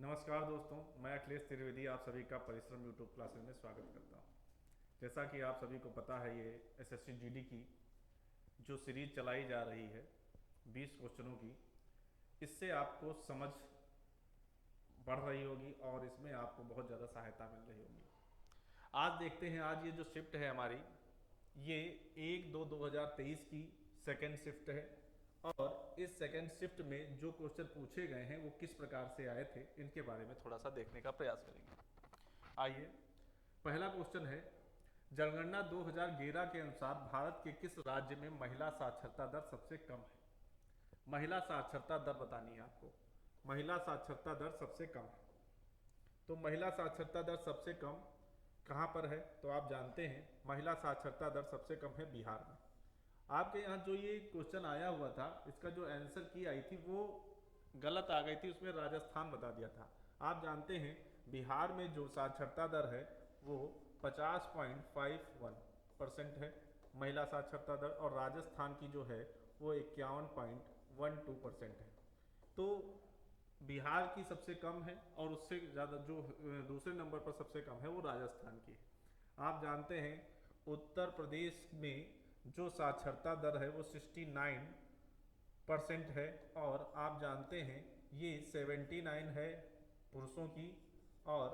नमस्कार दोस्तों, मैं अखिलेश त्रिवेदी आप सभी का परिश्रम यूट्यूब क्लासेस में स्वागत करता हूँ। जैसा कि आप सभी को पता है, ये एसएससी जीडी की जो सीरीज चलाई जा रही है 20 क्वेश्चनों की, इससे आपको समझ बढ़ रही होगी और इसमें आपको बहुत ज़्यादा सहायता मिल रही होगी। आज देखते हैं, आज ये जो शिफ्ट है हमारी, ये 1/2/2023 की सेकेंड शिफ्ट है और इस सेकेंड शिफ्ट में जो क्वेश्चन पूछे गए हैं वो किस प्रकार से आए थे, इनके बारे में थोड़ा सा देखने का प्रयास करेंगे। आइए, पहला क्वेश्चन है, जनगणना 2011 के अनुसार भारत के किस राज्य में महिला साक्षरता दर सबसे कम है? महिला साक्षरता दर बतानी है आपको। महिला साक्षरता दर सबसे कम है, तो महिला साक्षरता दर सबसे कम कहाँ पर है? तो आप जानते हैं महिला साक्षरता दर सबसे कम है बिहार में। आपके यहाँ जो ये क्वेश्चन आया हुआ था, इसका जो आंसर की आई थी वो गलत आ गई थी, उसमें राजस्थान बता दिया था। आप जानते हैं बिहार में जो साक्षरता दर है वो 50.51% है महिला साक्षरता दर, और राजस्थान की जो है वो 51.12% है। तो बिहार की सबसे कम है और उससे ज़्यादा जो दूसरे नंबर पर सबसे कम है वो राजस्थान की है। आप जानते हैं उत्तर प्रदेश में जो साक्षरता दर है वो 69% है, और आप जानते हैं ये 79 है पुरुषों की और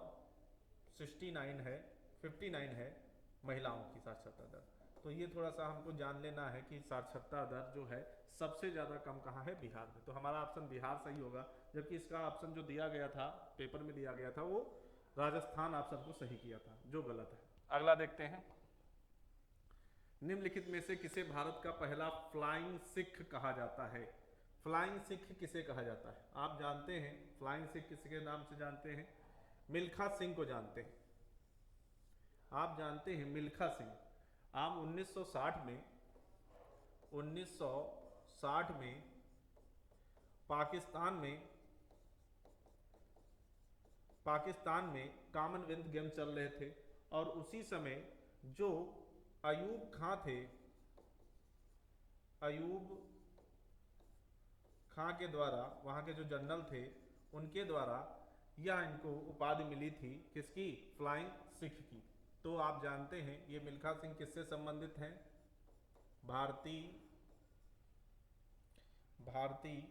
69 है 59 है महिलाओं की साक्षरता दर। तो ये थोड़ा सा हमको जान लेना है कि साक्षरता दर जो है सबसे ज़्यादा कम कहाँ है? बिहार में। तो हमारा ऑप्शन बिहार सही होगा, जबकि इसका ऑप्शन जो दिया गया था, पेपर में दिया गया था, वो राजस्थान ऑप्शन को सही किया था, जो गलत है। अगला देखते हैं, निम्नलिखित में से किसे भारत का पहला फ्लाइंग सिख कहा जाता है? फ्लाइंग सिख किसे कहा जाता है? आप जानते हैं फ्लाइंग सिख किसके नाम से जानते हैं? मिल्खा सिंह को जानते हैं। आप जानते हैं मिल्खा सिंह। आप 1960 में पाकिस्तान में कॉमनवेल्थ गेम चल रहे थे, और उसी समय जो अयूब खां थे, अयूब खां के द्वारा, वहाँ के जो जनरल थे, उनके द्वारा यह इनको उपाधि मिली थी, किसकी? फ्लाइंग सिख की। तो आप जानते हैं ये मिल्खा सिंह किससे संबंधित हैं? भारतीय भारतीय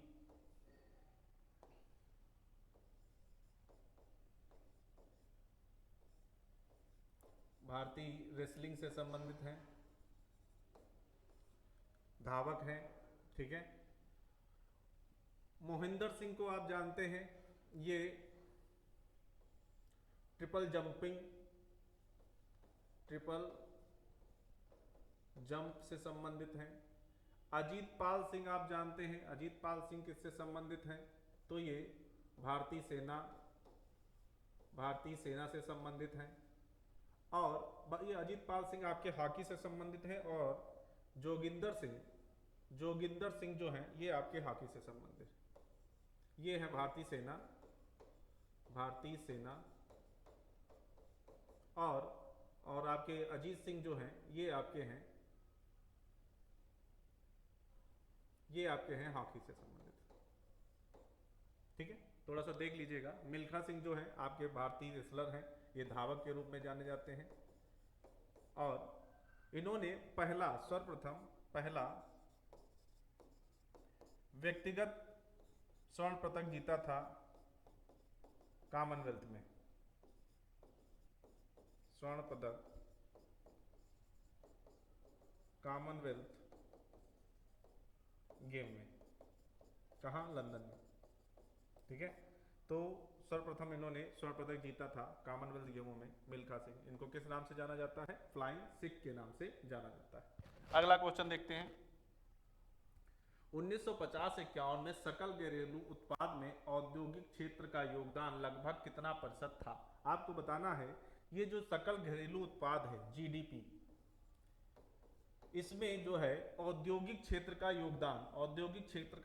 भारतीय रेसलिंग से संबंधित हैं, धावक हैं। ठीक है। मोहिंदर सिंह को आप जानते हैं, ये ट्रिपल जंप से संबंधित हैं। अजीत पाल सिंह आप जानते हैं, अजीत पाल सिंह किससे संबंधित हैं? तो ये भारतीय सेना से संबंधित हैं। और ये अजीत पाल सिंह आपके हॉकी से संबंधित हैं, और जोगिंदर सिंह जो हैं ये आपके हॉकी से संबंधित हैं। ये है भारतीय सेना। और आपके अजीत सिंह जो हैं ये आपके हैं हॉकी से संबंधित। ठीक है, थोड़ा सा देख लीजिएगा। मिल्खा सिंह जो हैं आपके भारतीय रेसलर हैं, ये धावक के रूप में जाने जाते हैं, और इन्होंने सर्वप्रथम पहला व्यक्तिगत स्वर्ण पदक जीता था कॉमनवेल्थ में। स्वर्ण पदक कॉमनवेल्थ गेम में, कहाँ? लंदन में। ठीक है, तो सर्वप्रथम इन्होंने स्वर्ण पदक जीता था कॉमनवेल्थ गेमों में, मिल्खा सिंह। इनको किस नाम से जाना जाता है? फ्लाइंग सिख के नाम से जाना जाता है। अगला क्वेश्चन देखते हैं, 1950-51 में सकल घरेलू उत्पाद में औद्योगिक क्षेत्र का योगदान लगभग कितना प्रतिशत था? आपको बताना है ये जो सकल घरेलू उत्पाद है, जीडीपी, इसमें जो है औद्योगिक क्षेत्र का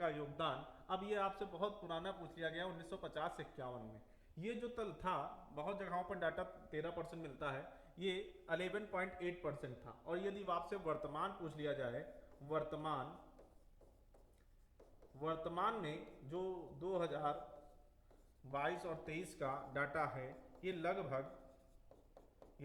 योगदान, अब ये आपसे बहुत पुराना पूछ लिया गया 1950 से 51 में। ये जो तल था, बहुत जगहों पर डाटा 13% मिलता है, ये 11.8% था। और यदि आपसे वर्तमान पूछ लिया जाए, वर्तमान में जो 22 और 23 का डाटा है, ये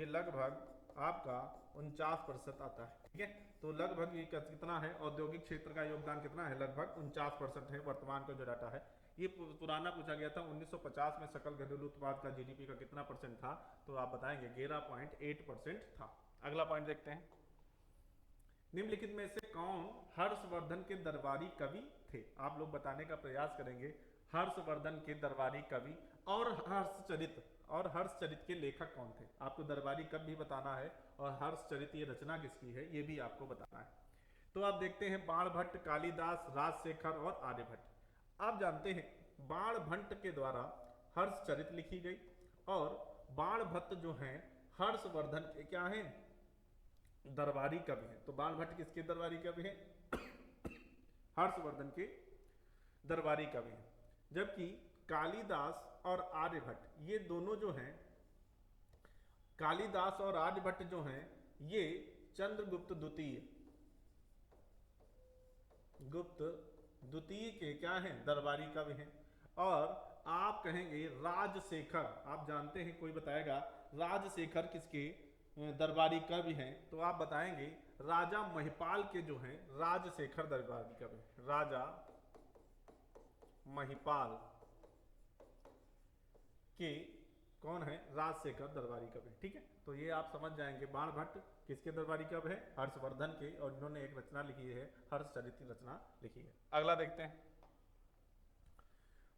लगभग आपका 49% आता है। ठीक है, तो लगभग ये कितना है, औद्योगिक क्षेत्र का योगदान कितना है, लगभग 49% है वर्तमान का जो डाटा है। ये पुराना पूछा गया था 1950 में सकल घरेलू उत्पाद का जीडीपी का कितना परसेंट था, तो आप बताएंगे 11.8% था। अगला पॉइंट देखते हैं, निम्नलिखित में से कौन हर्षवर्धन के दरबारी कवि थे। आप लोग बताने का प्रयास करेंगे हर्षवर्धन के दरबारी कवि और हर्षचरित के लेखक कौन थे। आपको दरबारी कवि भी बताना है और हर्षचरित ये रचना किसकी है ये भी आपको बताना है। तो आप देखते हैं बाणभट्ट, कालिदास, राजशेखर और आर्यभट्ट। आप जानते हैं बाणभट्ट के द्वारा हर्षचरित लिखी गई और बाणभट्ट जो हैं हर्षवर्धन के क्या हैं, दरबारी कवि हैं। तो बाणभट्ट किसके दरबारी कवि हैं, हर्षवर्धन के दरबारी कवि हैं। जबकि कालिदास और आर्यभट्ट ये दोनों जो हैं, कालिदास और आर्यभट्ट जो हैं ये चंद्रगुप्त द्वितीय के क्या हैं, दरबारी कवि हैं। और आप कहेंगे राजशेखर, आप जानते हैं कोई बताएगा राजशेखर किसके दरबारी कवि हैं, तो आप बताएंगे राजा महिपाल के जो हैं राजशेखर दरबारी कवि, राजा महिपाल के कौन है, राजशेखर दरबारी कवि। ठीक है, तो ये आप समझ जाएंगे बाणभट्ट किसके दरबारी कवि है, हर्षवर्धन के, और इन्होंने एक रचना लिखी है, हर्षचरित रचना लिखी है। अगला देखते हैं,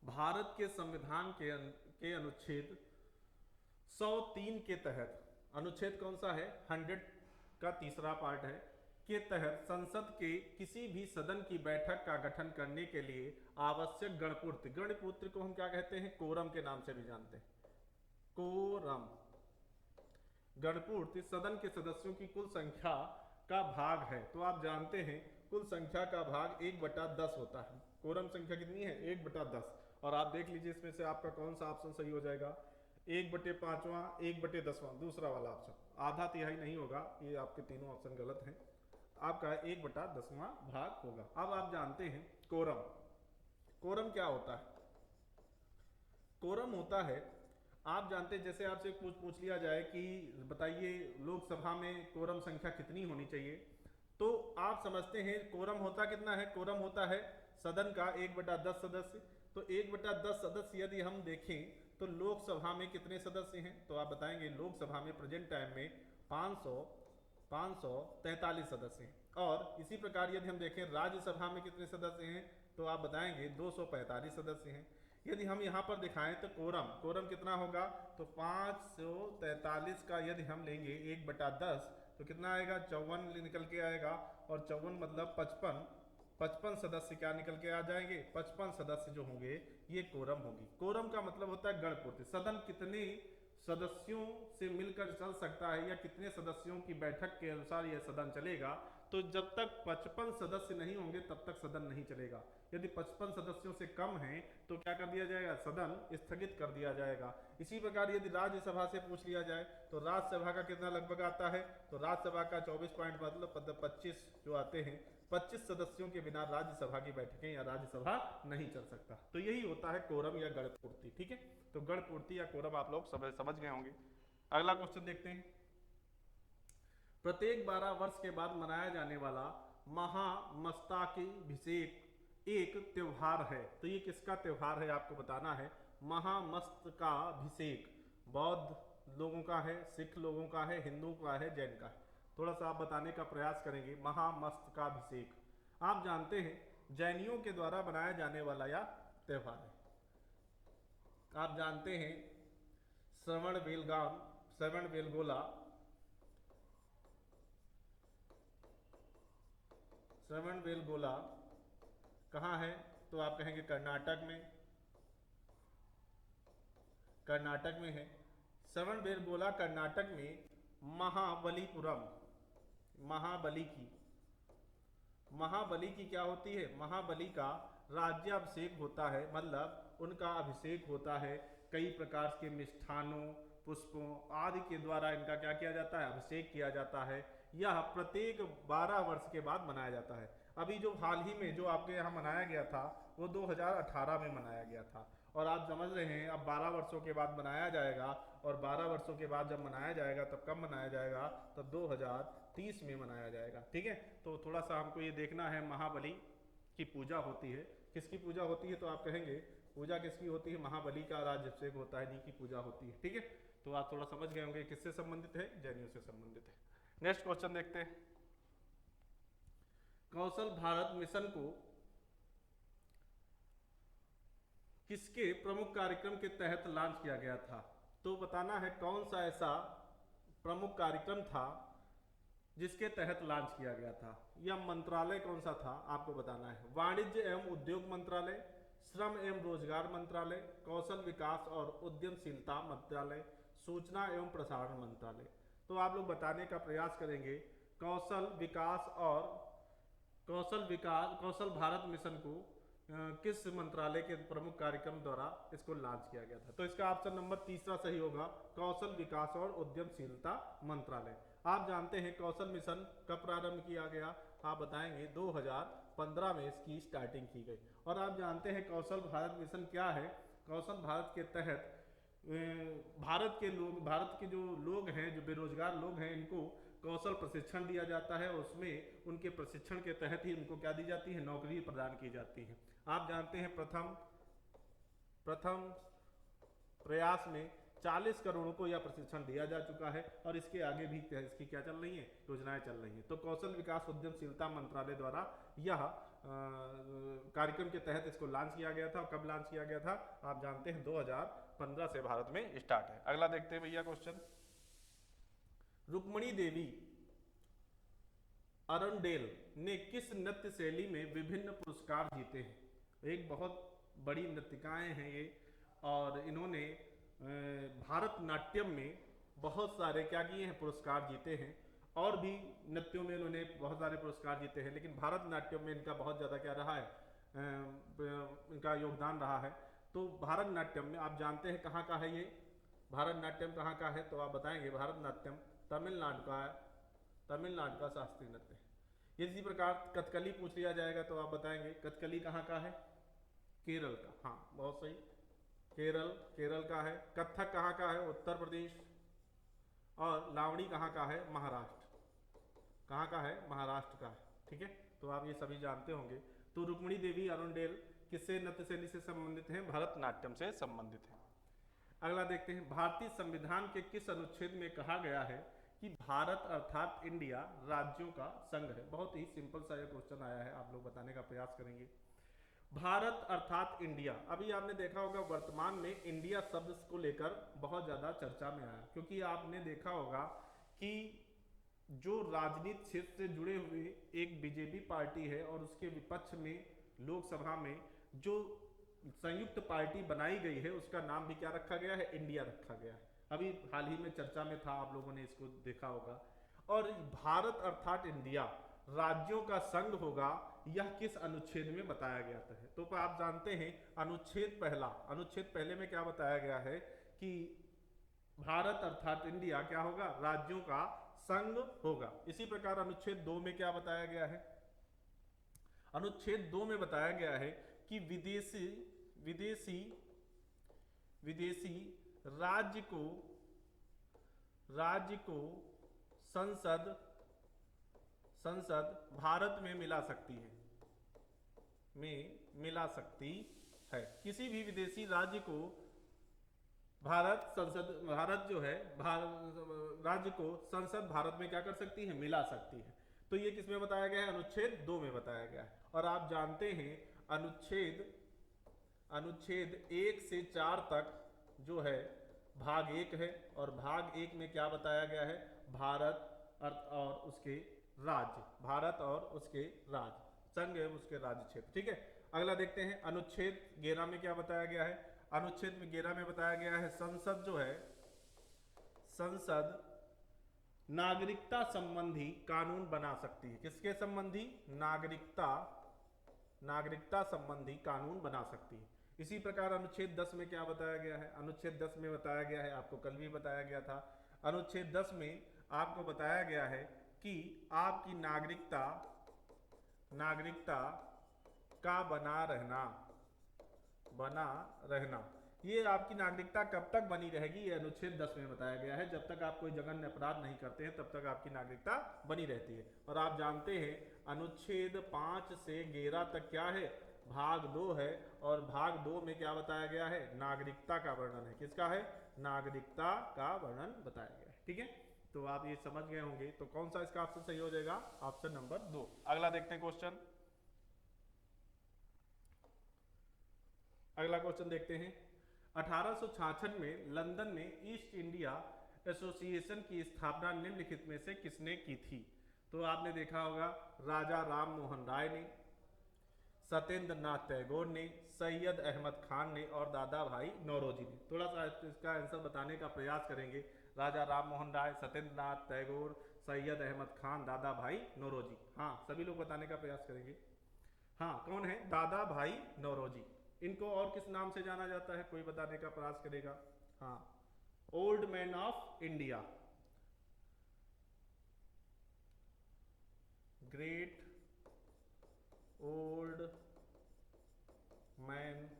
भारत के संविधान के अनुच्छेद 103 के तहत, अनुच्छेद कौन सा है, 100 का तीसरा पार्ट है, के तहत संसद के किसी भी सदन की बैठक का गठन करने के लिए आवश्यक गणपूर्ति, गणपूर्ति को हम क्या कहते हैं, कोरम के नाम से भी जानते हैं, कोरम, गणपूर्ति सदन के सदस्यों की कुल संख्या का भाग है। तो आप जानते हैं कुल संख्या का भाग 1/10 होता है। कोरम संख्या कितनी है, 1/10। और आप देख लीजिए इसमें से आपका कौन सा ऑप्शन सही हो जाएगा, 1/5वां, 1/10वां, दूसरा वाला ऑप्शन, आधा तिहाई नहीं होगा, ये आपके तीनों ऑप्शन गलत हैं, आपका 1/10वां भाग होगा। अब आप जानते हैं कोरम, कोरम क्या होता है, कोरम होता है, आप जानते हैं जैसे आपसे पूछ लिया जाए कि बताइए लोकसभा में कोरम संख्या कितनी होनी चाहिए, तो आप समझते हैं कोरम होता कितना है, कोरम होता है सदन का 1/10 सदस्य। तो 1/10 सदस्य यदि हम देखें तो लोकसभा में कितने सदस्य हैं, तो आप बताएंगे लोकसभा में प्रेजेंट टाइम में 543 सदस्य हैं। और इसी प्रकार यदि हम देखें राज्यसभा में कितने सदस्य हैं, तो आप बताएंगे 245 सदस्य हैं। यदि हम यहाँ पर दिखाएं तो कोरम कितना होगा, तो 543 का यदि हम लेंगे 1/10 तो कितना आएगा, 54 निकल के आएगा। और 54 मतलब 55 सदस्य क्या निकल के आ जाएंगे, 55 सदस्य जो होंगे ये कोरम होगी। कोरम का मतलब होता है गणपूर्ति, सदन कितने सदस्यों से मिलकर चल सकता है या कितने सदस्यों की बैठक के अनुसार यह सदन चलेगा। तो जब तक 55 सदस्य नहीं होंगे तब तक सदन नहीं चलेगा। यदि 55 सदस्यों से कम है तो क्या कर दिया जाएगा, सदन स्थगित कर दिया जाएगा। इसी प्रकार यदि राज्यसभा से पूछ लिया जाए तो राज्यसभा का कितना लगभग आता है, तो राज्यसभा का 24 पॉइंट मतलब 25 जो आते हैं, 25 सदस्यों के बिना राज्यसभा की बैठकें या राज्यसभा नहीं चल सकता। तो यही होता है कोरम या गणपूर्ति। ठीक है, तो गणपूर्ति या कोरम आप लोग समझ गए होंगे। अगला क्वेश्चन देखते हैं, प्रत्येक 12 वर्ष के बाद मनाया जाने वाला महामस्तकाभिषेक एक त्योहार है। तो ये किसका त्योहार है आपको बताना है। महामस्तकाभिषेक बौद्ध लोगों का है, सिख लोगों का है, हिंदू का है, जैन का है। थोड़ा सा आप बताने का प्रयास करेंगे। महामस्तकाभिषेक आप जानते हैं जैनियों के द्वारा बनाया जाने वाला यह त्योहार है। आप जानते हैं श्रवणबेलगोला कहाँ है, तो आप कहेंगे कर्नाटक में है। श्रवणबेलगोला कर्नाटक में महाबलीपुरम, महाबली की क्या होती है, महाबली का राज्याभिषेक होता है, मतलब उनका अभिषेक होता है। कई प्रकार के मिष्ठानों, पुष्पों आदि के द्वारा इनका क्या किया जाता है, अभिषेक किया जाता है। यह प्रत्येक 12 वर्ष के बाद मनाया जाता है। अभी जो हाल ही में जो आपके यहाँ मनाया गया था वो 2018 में मनाया गया था। और आप समझ रहे हैं अब 12 वर्षों के बाद मनाया जाएगा, और 12 वर्षों के बाद जब मनाया जाएगा तब कब मनाया जाएगा, तब 2030 में मनाया जाएगा। ठीक है, तो थोड़ा सा हमको ये देखना है, महाबली की पूजा होती है, किसकी पूजा होती है, तो आप कहेंगे पूजा किसकी होती है, महाबली का राज्याभिषेक होता है, जी की पूजा होती है। ठीक है, तो आप थोड़ा समझ गए होंगे किससे संबंधित है, जैनियों से संबंधित है। नेक्स्ट क्वेश्चन देखते हैं, कौशल भारत मिशन को किसके प्रमुख कार्यक्रम के तहत लॉन्च किया गया था, तो बताना है कौन सा ऐसा प्रमुख कार्यक्रम था जिसके तहत लॉन्च किया गया था। यह मंत्रालय कौन सा था आपको बताना है, वाणिज्य एवं उद्योग मंत्रालय, श्रम एवं रोजगार मंत्रालय, कौशल विकास और उद्यमशीलता मंत्रालय, सूचना एवं प्रसारण मंत्रालय। तो आप लोग बताने का प्रयास करेंगे कौशल विकास और कौशल भारत मिशन को किस मंत्रालय के प्रमुख कार्यक्रम द्वारा इसको लॉन्च किया गया था, तो इसका ऑप्शन नंबर तीसरा सही होगा, कौशल विकास और उद्यमशीलता मंत्रालय। आप जानते हैं कौशल मिशन कब प्रारंभ किया गया, आप बताएंगे 2015 में इसकी स्टार्टिंग की गई। और आप जानते हैं कौशल भारत मिशन क्या है, कौशल भारत के तहत भारत के जो लोग हैं, जो बेरोजगार लोग हैं, इनको कौशल प्रशिक्षण दिया जाता है, और उसमें उनके प्रशिक्षण के तहत ही उनको क्या दी जाती है, नौकरी प्रदान की जाती है। आप जानते हैं प्रथम प्रयास में 40 करोड़ को यह प्रशिक्षण दिया जा चुका है, और इसके आगे भी इसकी क्या चल रही है, योजनाएं चल रही हैं। तो कौशल विकास उद्यमशीलता मंत्रालय द्वारा यह कार्यक्रम के तहत इसको लॉन्च किया गया था। कब लॉन्च किया गया था, आप जानते हैं 2015 से भारत में स्टार्ट है। अगला देखते हैं भैया क्वेश्चन, रुक्मणी देवी अरुणडेल ने किस नृत्य शैली में विभिन्न पुरस्कार जीते हैं। एक बहुत बड़ी नृत्यिकाएं हैं ये, और इन्होंने भारतनाट्यम में बहुत सारे क्या किए हैं, पुरस्कार जीते हैं, और भी नृत्यों में इन्होंने बहुत सारे पुरस्कार जीते हैं, लेकिन भारतनाट्यम में इनका बहुत ज़्यादा क्या रहा है, इनका योगदान रहा है। तो भारतनाट्यम में आप जानते हैं कहाँ का है ये, भारतनाट्यम कहाँ का है, तो आप बताएंगे भारतनाट्यम तमिलनाडु का है, तमिलनाडु का शास्त्रीय नृत्य है। इसी प्रकार कथकली पूछ लिया जाएगा तो आप बताएंगे कथकली कहाँ का है, केरल का, हाँ बहुत सही, केरल का है। कथक कहाँ का है, उत्तर प्रदेश। और लावणी कहाँ का है, महाराष्ट्र, कहाँ का है, महाराष्ट्र का है। ठीक है, तो आप ये सभी जानते होंगे। तो रुक्मणी देवी अरुणडेल किससे नृत्य शैली से संबंधित हैं, भरतनाट्यम से संबंधित है। अगला देखते हैं, भारतीय संविधान के किस अनुच्छेद में कहा गया है कि भारत अर्थात इंडिया राज्यों का संघ है। बहुत ही सिंपल सा यह क्वेश्चन आया है, आप लोग बताने का प्रयास करेंगे। भारत अर्थात इंडिया, अभी आपने देखा होगा वर्तमान में इंडिया शब्द को लेकर बहुत ज़्यादा चर्चा में आया, क्योंकि आपने देखा होगा कि जो राजनीति क्षेत्र से जुड़े हुए एक बीजेपी पार्टी है, और उसके विपक्ष में लोकसभा में जो संयुक्त पार्टी बनाई गई है उसका नाम भी क्या रखा गया है, इंडिया रखा गया है। अभी हाल ही में चर्चा में था, आप लोगों ने इसको देखा होगा। और भारत अर्थात इंडिया राज्यों का संघ होगा, यह किस अनुच्छेद में बताया गया था। तो आप जानते हैं अनुच्छेद पहले में क्या बताया गया है कि भारत अर्थात इंडिया क्या होगा, राज्यों का संघ होगा। इसी प्रकार अनुच्छेद 2 में क्या बताया गया है, अनुच्छेद 2 में बताया गया है कि विदेशी राज्य को संसद भारत में मिला सकती है। किसी भी विदेशी राज्य को राज्य को संसद भारत में क्या कर सकती है, मिला सकती है। तो ये किसमें बताया गया है, अनुच्छेद 2 में बताया गया है। और आप जानते हैं अनुच्छेद 1 से 4 तक जो है भाग 1 है, और भाग 1 में क्या बताया गया है, भारत और उसके राज्य, संघ एवं उसके राज्य क्षेत्र। ठीक है, अगला देखते हैं अनुच्छेद 11 में क्या बताया गया है। अनुच्छेद 11 में बताया गया है संसद जो है, संसद नागरिकता संबंधी कानून बना सकती है। किसके संबंधी, नागरिकता संबंधी कानून बना सकती है। इसी प्रकार अनुच्छेद 10 में क्या बताया गया है, अनुच्छेद 10 में बताया गया है, आपको कल भी बताया गया था, अनुच्छेद 10 में आपको बताया गया है कि आपकी नागरिकता का बना बना रहना। ये आपकी नागरिकता कब तक बनी रहेगी, ये अनुच्छेद 10 में बताया गया है। जब तक आप कोई जघन्य अपराध नहीं करते हैं तब तक आपकी नागरिकता बनी रहती है। और आप जानते हैं अनुच्छेद 5 से 11 तक क्या है, भाग 2 है। और भाग 2 में क्या बताया गया है, नागरिकता का वर्णन है। किसका है, नागरिकता का वर्णन बताया गया है। ठीक है, तो आप ये समझ गए होंगे। तो कौन सा इसका ऑप्शन सही हो जाएगा, ऑप्शन नंबर 2। अगला देखते हैं क्वेश्चन। अगला क्वेश्चन देखते हैं। 1866 में लंदन में ईस्ट इंडिया एसोसिएशन की स्थापना निम्नलिखित में से किसने की थी। तो आपने देखा होगा राजा राम मोहन राय ने, सत्येंद्र नाथ टैगोर ने, सैयद अहमद खान ने और दादा भाई नौरोजी ने। थोड़ा सा इसका आंसर बताने का प्रयास करेंगे। राजा राम मोहन राय, सत्येंद्र नाथ टैगोर, सैयद अहमद खान, दादा भाई नौरोजी। हाँ, सभी लोग बताने का प्रयास करेंगे। हाँ, कौन है, दादा भाई नौरोजी। इनको और किस नाम से जाना जाता है, कोई बताने का प्रयास करेगा। हाँ, old man of India, great old man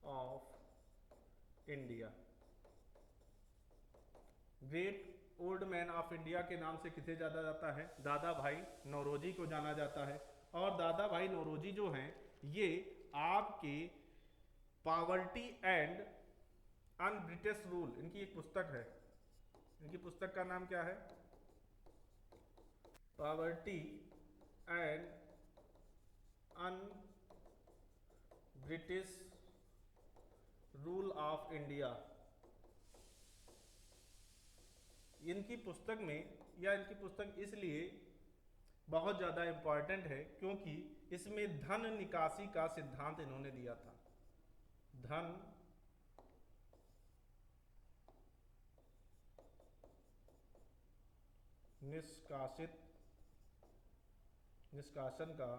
of India. Great old man of India के नाम से किसे जाना जाता है, दादा भाई नौरोजी को जाना जाता है। और दादा भाई नौरोजी जो हैं ये आपके poverty and un British rule, इनकी एक पुस्तक है। इनकी पुस्तक का नाम क्या है, poverty and un British rule of India. इनकी पुस्तक में, या इनकी पुस्तक इसलिए बहुत ज़्यादा इम्पॉर्टेंट है क्योंकि इसमें धन निकासी का सिद्धांत इन्होंने दिया था। धन निष्कासन का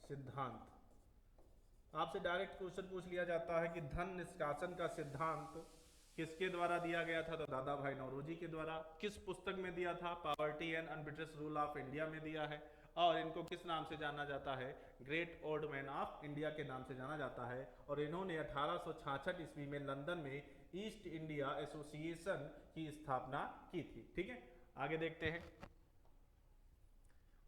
सिद्धांत। आपसे डायरेक्ट क्वेश्चन पूछ लिया जाता है कि धन निष्कासन का सिद्धांत किसके द्वारा दिया गया था, तो दादा भाई नौरोजी के द्वारा। किस पुस्तक में दिया था, poverty and un British rule of India में दिया है। और इनको किस नाम से जाना जाता है, great old man of India के नाम से जाना जाता है। और इन्होंने 1866 ईस्वी में लंदन में ईस्ट इंडिया एसोसिएशन की स्थापना की थी। ठीक है, आगे देखते हैं।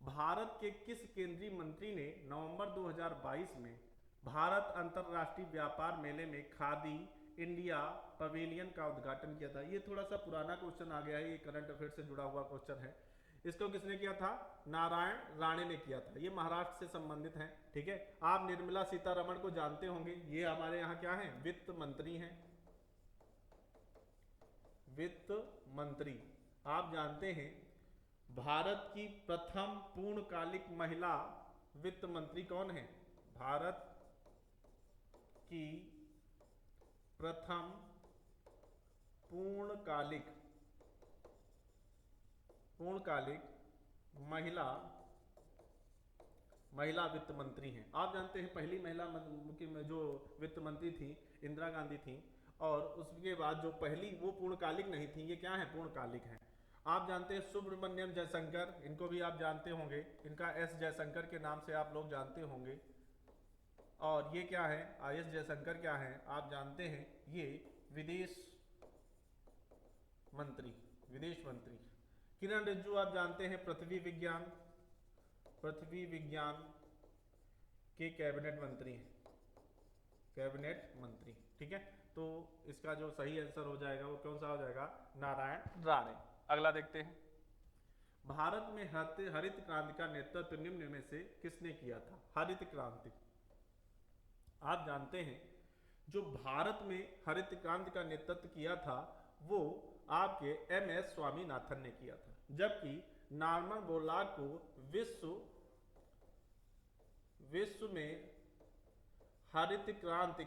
भारत के किस केंद्रीय मंत्री ने नवंबर 2022 में भारत अंतर्राष्ट्रीय व्यापार मेले में खादी इंडिया पवेलियन का उद्घाटन किया था। ये थोड़ा सा पुराना क्वेश्चन आ गया है, ये करंट अफेयर से जुड़ा हुआ क्वेश्चन है। इसको किसने किया था, नारायण राणे ने किया था। ये महाराष्ट्र से संबंधित हैं। ठीक है, आप निर्मला सीतारमण को जानते होंगे, ये हमारे यहाँ क्या है, वित्त मंत्री हैं। वित्त मंत्री। आप जानते हैं भारत की प्रथम पूर्णकालिक महिला वित्त मंत्री कौन है, भारत की प्रथम पूर्णकालिक महिला वित्त मंत्री हैं। आप जानते हैं पहली महिला जो वित्त मंत्री थी इंदिरा गांधी थी, और उसके बाद जो पहली वो पूर्णकालिक नहीं थी, ये क्या है, पूर्णकालिक हैं। आप जानते हैं सुब्रमण्यम जयशंकर, इनको भी आप जानते होंगे, इनका एस जयशंकर के नाम से आप लोग जानते होंगे। और ये क्या है, एस जयशंकर क्या है, आप जानते हैं ये विदेश मंत्री। किरण रिजिजू आप जानते हैं पृथ्वी विज्ञान के कैबिनेट मंत्री हैं, ठीक है। तो इसका जो सही आंसर हो जाएगा वो कौन सा हो जाएगा, नारायण राणे। अगला देखते हैं। भारत में हरित क्रांति का नेतृत्व निम्न में से किसने किया था, हरित क्रांति। आप जानते हैं जो भारत में हरित क्रांति का नेतृत्व किया था वो आपके एम.एस. स्वामीनाथन ने किया था, जबकि नॉर्मन बोरलॉग को विश्व में हरित क्रांति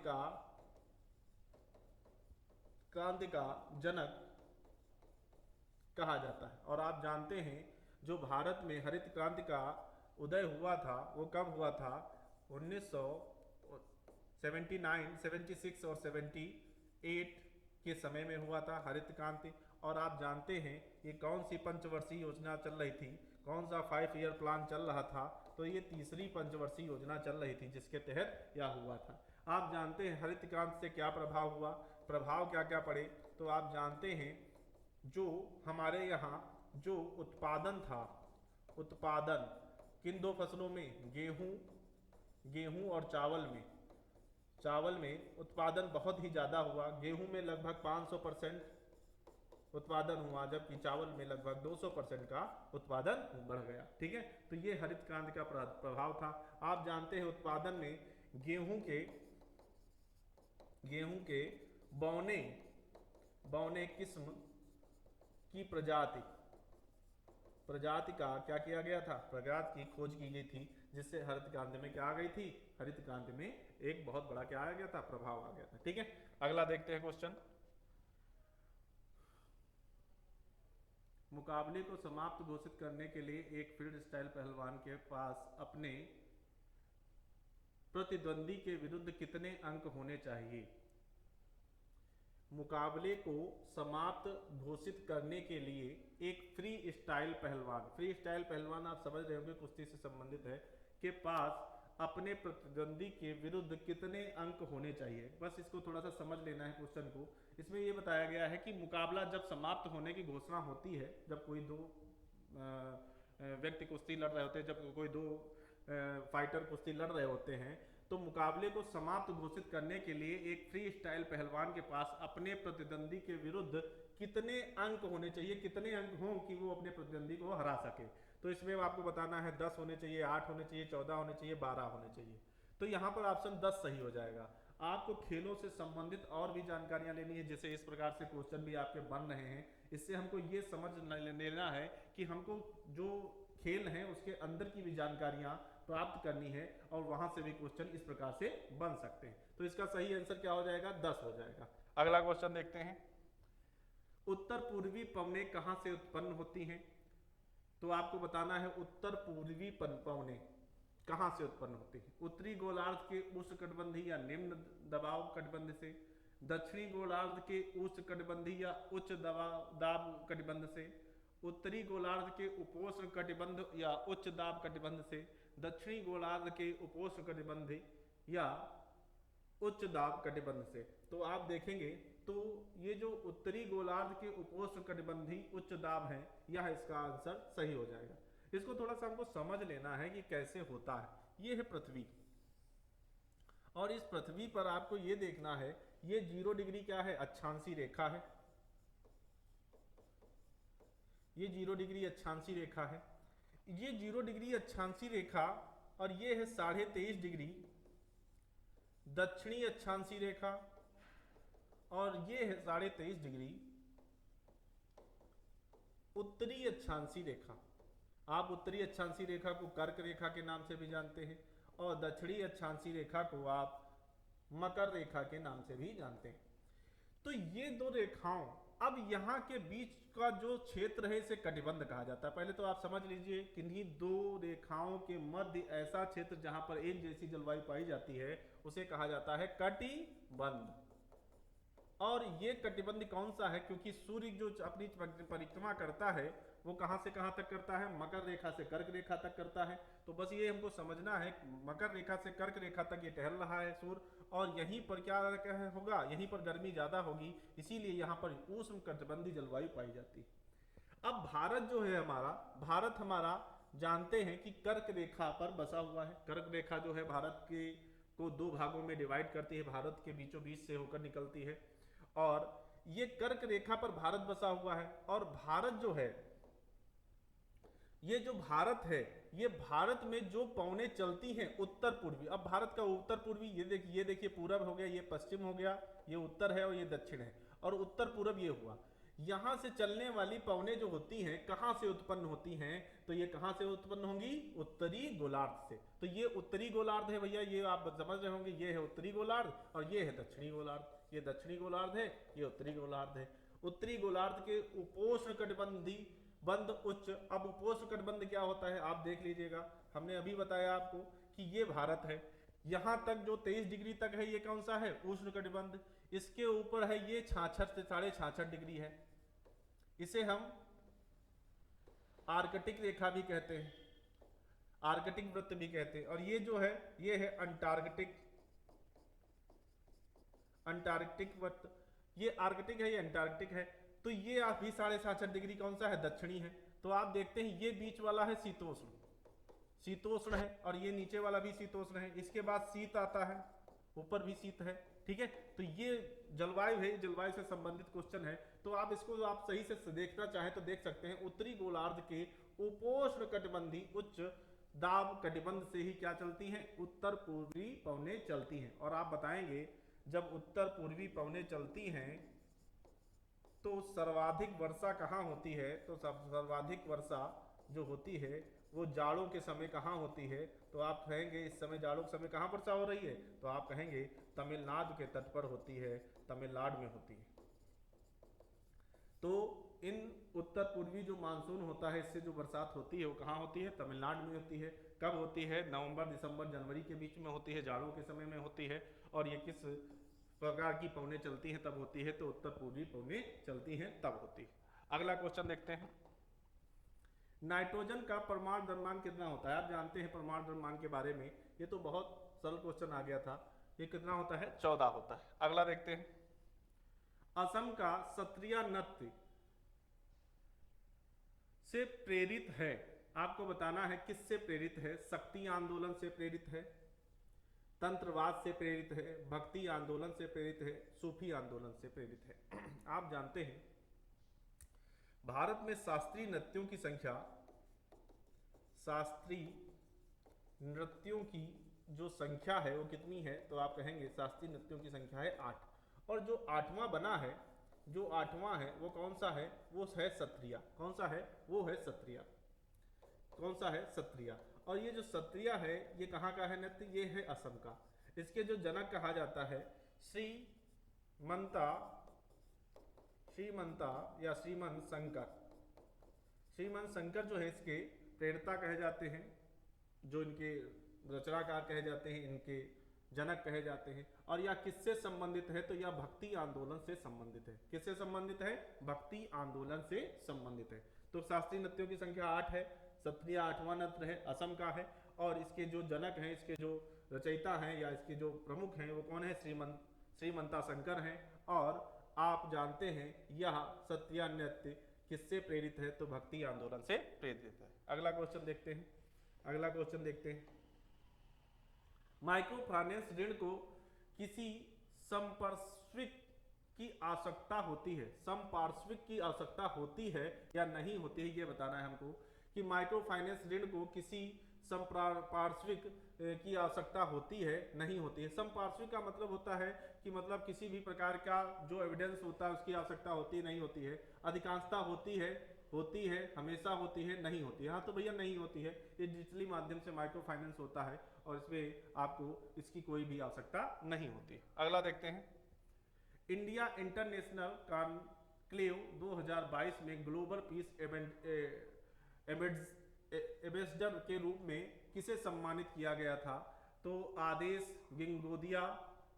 का जनक कहा जाता है। और आप जानते हैं जो भारत में हरित क्रांति का उदय हुआ था वो कब हुआ था, 1979, 76 और 78 के समय में हुआ था हरित क्रांति। और आप जानते हैं ये कौन सी पंचवर्षीय योजना चल रही थी, कौन सा 5 ईयर प्लान चल रहा था, तो ये तीसरी पंचवर्षीय योजना चल रही थी जिसके तहत यह हुआ था। आप जानते हैं हरित क्रांति से क्या प्रभाव हुआ, प्रभाव क्या क्या पड़े, तो आप जानते हैं जो हमारे यहाँ जो उत्पादन था, उत्पादन किन दो फसलों में, गेहूं और चावल में उत्पादन बहुत ही ज़्यादा हुआ। गेहूं में लगभग 500% उत्पादन हुआ, जबकि चावल में लगभग 200% का उत्पादन बढ़ गया। ठीक है, तो ये हरित क्रांति का प्रभाव था। आप जानते हैं उत्पादन में गेहूं के बौने किस्म की प्रजाति का क्या किया गया था, प्रजाति की खोज की गई थी, जिससे हरित क्रांति में क्या आ गई थी, हरित क्रांति में एक बहुत बड़ा क्या आ गया था, प्रभाव आ गया था। ठीक है, अगला देखते हैं क्वेश्चन। मुकाबले को समाप्त घोषित करने के लिए एक फील्ड स्टाइल पहलवान के पास अपने प्रतिद्वंदी के विरुद्ध कितने अंक होने चाहिए। मुकाबले को समाप्त घोषित करने के लिए एक फ्री स्टाइल पहलवान आप समझ रहे होंगे कुश्ती से संबंधित है, के पास अपने प्रतिद्वंदी के विरुद्ध कितने अंक होने चाहिए। बस इसको थोड़ा सा समझ लेना है क्वेश्चन को। इसमें यह बताया गया है कि मुकाबला जब समाप्त होने की घोषणा होती है, जब कोई दो व्यक्ति कुश्ती लड़ रहे होते हैं, जब कोई दो फाइटर कुश्ती लड़ रहे होते हैं, तो मुकाबले को समाप्त घोषित करने के लिए एक फ्री स्टाइल पहलवान के पास अपने प्रतिद्वंदी के विरुद्ध कितने अंक होने चाहिए, कितने अंक हों कि वो अपने प्रतिद्वंदी को हरा सके। तो इसमें आपको बताना है 10 होने चाहिए, 8 होने चाहिए, 14 होने चाहिए, 12 होने चाहिए। तो यहाँ पर ऑप्शन 10 सही हो जाएगा। आपको खेलों से संबंधित और भी जानकारियां लेनी है, जैसे इस प्रकार से क्वेश्चन भी आपके बन रहे हैं। इससे हमको ये समझ लेना है कि हमको जो खेल हैं उसके अंदर की भी जानकारियां प्राप्त करनी है, और वहां से भी क्वेश्चन इस प्रकार से बन सकते हैं। तो इसका सही आंसर क्या हो जाएगा, 10 हो जाएगा। अगला क्वेश्चन देखते हैं। उत्तर पूर्वी पवनें कहां से उत्पन्न होती हैं। तो आपको बताना है उत्तर पूर्वी पवनें कहां से उत्पन्न होती है। उत्तरी गोलार्ध के उष्णकटिबंधीय या निम्न दबाव कटिबंध से, दक्षिणी गोलार्ध के उष्णकटिबंधीय या उच्च दाब कटिबंध से, उत्तरी गोलार्ध के उपोष्ण कटिबंध या उच्च दाब कटिबंध से, दक्षिणी गोलार्ध के उपोष्ण कटिबंध या उच्च दाब कटिबंध से। तो आप देखेंगे तो ये जो उत्तरी गोलार्ध के उपोष्ण कटिबंधी उच्च दाब है, यह इसका आंसर सही हो जाएगा। इसको थोड़ा सा हमको समझ लेना है कि कैसे होता है। ये है पृथ्वी, और इस पृथ्वी पर आपको ये देखना है, ये 0 डिग्री क्या है, अक्षांशी रेखा है। ये 0 डिग्री अक्षांशी रेखा है। ये 0 डिग्री अक्षांशी रेखा, और ये है 23.5 डिग्री दक्षिणी अक्षांशी रेखा, और ये है 23.5 डिग्री उत्तरी अक्षांशी रेखा। आप उत्तरी अक्षांशी रेखा को कर्क रेखा के नाम से भी जानते हैं, और दक्षिणी अक्षांशी रेखा को आप मकर रेखा के नाम से भी जानते हैं। तो ये दो रेखाओं, अब यहाँ के बीच का जो क्षेत्र है इसे कटिबंध कहा जाता है। पहले तो आप समझ लीजिए किन्हीं दो रेखाओं के मध्य ऐसा क्षेत्र जहां पर एक जैसी जलवायु पाई जाती है उसे कहा जाता है कटिबंध। और ये कटिबंध कौन सा है, क्योंकि सूर्य जो अपनी परिक्रमा करता है वो कहां से कहां तक करता है, मकर रेखा से कर्क रेखा तक करता है। तो बस ये हमको समझना है, मकर रेखा से कर्क रेखा तक ये टहल रहा है सूर्य, और यहीं पर क्या होगा, यहीं पर गर्मी ज्यादा होगी, इसीलिए यहाँ पर उष्ण कटिबंधीय जलवायु पाई जाती है। अब भारत जो है भारत हमारा जानते हैं कि कर्क रेखा पर बसा हुआ है। कर्क रेखा जो है भारत के को 2 भागों में डिवाइड करती है, भारत के बीचों बीच से होकर निकलती है, और ये कर्क रेखा पर भारत बसा हुआ है। और भारत जो है, ये जो भारत है, ये भारत में जो पवनें चलती हैं उत्तर पूर्वी, अब भारत का उत्तर पूर्वी ये देखिए पूरब हो गया, ये पश्चिम हो गया, ये उत्तर है और ये दक्षिण है, और उत्तर पूरब ये हुआ। यहां से चलने वाली पवनें जो होती हैं कहां से उत्पन्न होती हैं, तो ये कहां से उत्पन्न होंगी, उत्तरी गोलार्ध से। तो ये उत्तरी गोलार्ध है भैया, ये आप समझ रहे होंगे, ये है उत्तरी गोलार्ध और ये है दक्षिणी गोलार्ध। ये दक्षिणी गोलार्ध है, ये उत्तरी गोलार्ध है। उत्तरी गोलार्ध के उपोष्ण कटिबंधी बंद उच्च। अब उपोष्ण कटिबंध क्या होता है आप देख लीजिएगा, हमने अभी बताया आपको कि ये भारत है, यहां तक जो 23 डिग्री तक है ये कौन सा है, उष्ण कटिबंध। इसके ऊपर है ये 66 से 66.5 डिग्री है, इसे हम आर्कटिक रेखा भी कहते हैं। आर्कटिक वृत्त भी कहते हैं। और ये जो है ये है अंटार्कटिक, अंटार्कटिक वृत्त। ये आर्कटिक है, ये अंटार्कटिक है। तो ये अभी 66.5 डिग्री कौन सा है, दक्षिणी है। तो आप देखते हैं ये बीच वाला है शीतोष्ण, शीतोष्ण है, और ये नीचे वाला भी शीतोष्ण है। इसके बाद शीत आता है, ऊपर भी शीत है, ठीक है। तो ये जलवायु है, जलवायु से संबंधित क्वेश्चन है। तो आप इसको आप सही से देखना चाहें तो देख सकते हैं, उत्तरी गोलार्ध के उपोष्ण कटिबंधी उच्च दाब कटिबंध से ही क्या चलती हैं, उत्तर पूर्वी पवनें चलती हैं। और आप बताएंगे जब उत्तर पूर्वी पवनें चलती हैं तो सर्वाधिक वर्षा कहाँ होती है, तो सर्वाधिक वर्षा जो होती है वो जाड़ों के समय कहाँ होती है। तो आप कहेंगे इस समय जाड़ों के समय कहाँ वर्षा हो रही है, तो आप कहेंगे तमिलनाडु के तट पर होती है, तमिलनाडु में होती है। तो इन उत्तर पूर्वी जो मानसून होता है इससे जो बरसात होती है वो कहाँ होती है, तमिलनाडु में होती है। कब होती है, नवंबर दिसंबर जनवरी के बीच में होती है, जाड़ों के समय में होती है। और ये किस प्रकार की पवनें चलती हैं तब होती है, तो उत्तर पूर्वी पवनें चलती हैं तब होती है। अगला क्वेश्चन देखते हैं, नाइट्रोजन का परमाणु द्रव्यमान कितना होता है। आप जानते हैं परमाणु द्रव्यमान के बारे में, ये तो बहुत सरल क्वेश्चन आ गया था। ये कितना होता है, 14 होता है। अगला देखते हैं, असम का सत्रिया नृत्य से प्रेरित है। आपको बताना है किससे प्रेरित है, शक्ति आंदोलन से प्रेरित है, तंत्रवाद से प्रेरित है, भक्ति आंदोलन से प्रेरित है, सूफी आंदोलन से प्रेरित है। आप जानते हैं भारत में शास्त्रीय नृत्यों की संख्या, शास्त्रीय नृत्यों की जो संख्या है वो कितनी है, तो आप कहेंगे शास्त्रीय नृत्यों की संख्या है 8। और जो 8वां बना है, जो 8वां है वो कौन सा है, वो है सत्रिया। कौन सा है, वो है सत्रिया। कौन सा है, सत्रिया। और ये जो सत्रिया है ये कहाँ का है नृत्य, ये है असम का। इसके जो जनक कहा जाता है श्रीमंता, श्रीमंता या श्रीमंत शंकर। श्रीमंत शंकर जो है इसके प्रेरता कहे जाते हैं, जो इनके रचनाकार कहे जाते हैं, इनके जनक कहे जाते हैं। और यह किससे संबंधित है, तो यह भक्ति आंदोलन से संबंधित है। किससे संबंधित है, भक्ति आंदोलन से संबंधित है। तो शास्त्रीय नृत्यों की संख्या 8 है, सत्रिया 8वां नृत्य है, असम का है। और इसके जो जनक हैं, इसके जो रचयिता हैं या इसके जो प्रमुख हैं वो कौन है, श्रीमंता शंकर हैं। और आप जानते हैं यह सत्रिया नृत्य किससे प्रेरित है, तो भक्ति आंदोलन से प्रेरित है। अगला क्वेश्चन देखते हैं, अगला क्वेश्चन देखते हैं, माइक्रो फाइनेंस ऋण को किसी संपार्श्विक की आवश्यकता होती है, संपार्श्विक की आवश्यकता होती है या नहीं होती है, ये बताना है हमको कि माइक्रो फाइनेंस ऋण को किसी संपार्श्विक की आवश्यकता होती है, नहीं होती है। संपार्श्विक का मतलब होता है कि मतलब किसी भी प्रकार का जो एविडेंस होता है उसकी आवश्यकता होती नहीं होती है, अधिकांशता होती है, हमेशा होती है, नहीं होती है। हाँ तो भैया नहीं होती है, ये डिजिटली माध्यम से माइक्रो फाइनेंस होता है और इसमें आपको इसकी कोई भी आवश्यकता नहीं होती। अगला देखते हैं, इंडिया इंटरनेशनल कॉन्क्लेव 2022 में ग्लोबल पीस एम्बेसडर के रूप में किसे सम्मानित किया गया था, तो आदेश गिंगोदिया,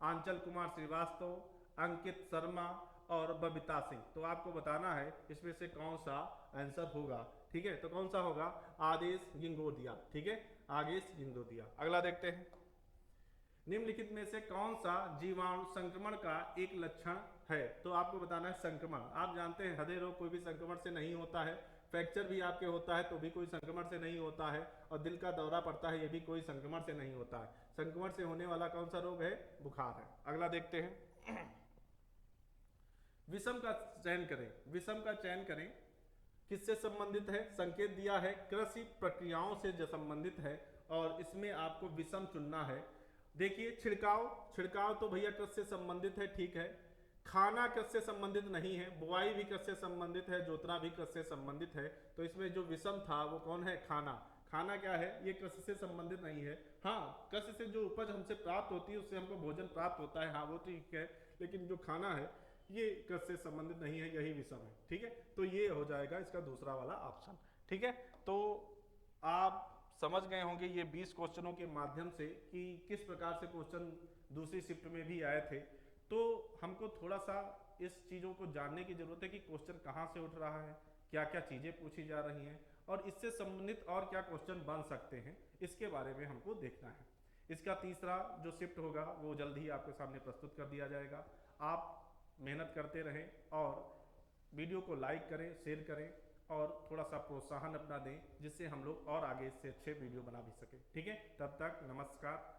आंचल कुमार श्रीवास्तव, अंकित शर्मा और बबीता सिंह। तो आपको बताना है इसमें से कौन सा आंसर होगा, ठीक है। तो कौन सा होगा, आदेश गिंगोदिया, ठीक है, आदेश गिंगोदिया। अगला देखते हैं, निम्नलिखित में से कौन सा जीवाणु संक्रमण का एक लक्षण है, तो आपको बताना है संक्रमण। आप जानते हैं हृदय रोग कोई भी संक्रमण से नहीं होता है, फ्रैक्चर भी आपके होता है तो भी कोई संक्रमण से नहीं होता है, और दिल का दौरा पड़ता है ये भी कोई संक्रमण से नहीं होता है। संक्रमण से होने वाला कौन सा रोग है, बुखार है। अगला देखते हैं, विषम का चयन करें, विषम का चयन करें, किससे संबंधित है, संकेत दिया है कृषि प्रक्रियाओं से जो संबंधित है और इसमें आपको विषम चुनना है। देखिए छिड़काव तो भैया कृषि से संबंधित है, ठीक है। खाना कृषि से संबंधित नहीं है, बुआई भी कृषि से संबंधित है, जोतना भी कृषि से संबंधित है। तो इसमें जो विषम था वो कौन है, खाना। खाना क्या है, ये कृषि से संबंधित नहीं है। हाँ कृषि से जो उपज हमसे प्राप्त होती है उससे हमको भोजन प्राप्त होता है, हाँ वो ठीक है, लेकिन जो खाना है ये कृषि से संबंधित नहीं है, यही विषम है, ठीक है। तो ये हो जाएगा इसका दूसरा वाला ऑप्शन, ठीक है। तो आप समझ गए होंगे ये 20 क्वेश्चनों के माध्यम से कि किस प्रकार से क्वेश्चन दूसरी शिफ्ट में भी आए थे। तो हमको थोड़ा सा इस चीज़ों को जानने की जरूरत है कि क्वेश्चन कहाँ से उठ रहा है, क्या क्या चीज़ें पूछी जा रही हैं और इससे संबंधित और क्या क्वेश्चन बन सकते हैं, इसके बारे में हमको देखना है। इसका तीसरा जो शिफ्ट होगा वो जल्द ही आपके सामने प्रस्तुत कर दिया जाएगा। आप मेहनत करते रहें और वीडियो को लाइक करें, शेयर करें और थोड़ा सा प्रोत्साहन अपना दें, जिससे हम लोग और आगे इससे अच्छे वीडियो बना भी सकें। ठीक है, तब तक नमस्कार।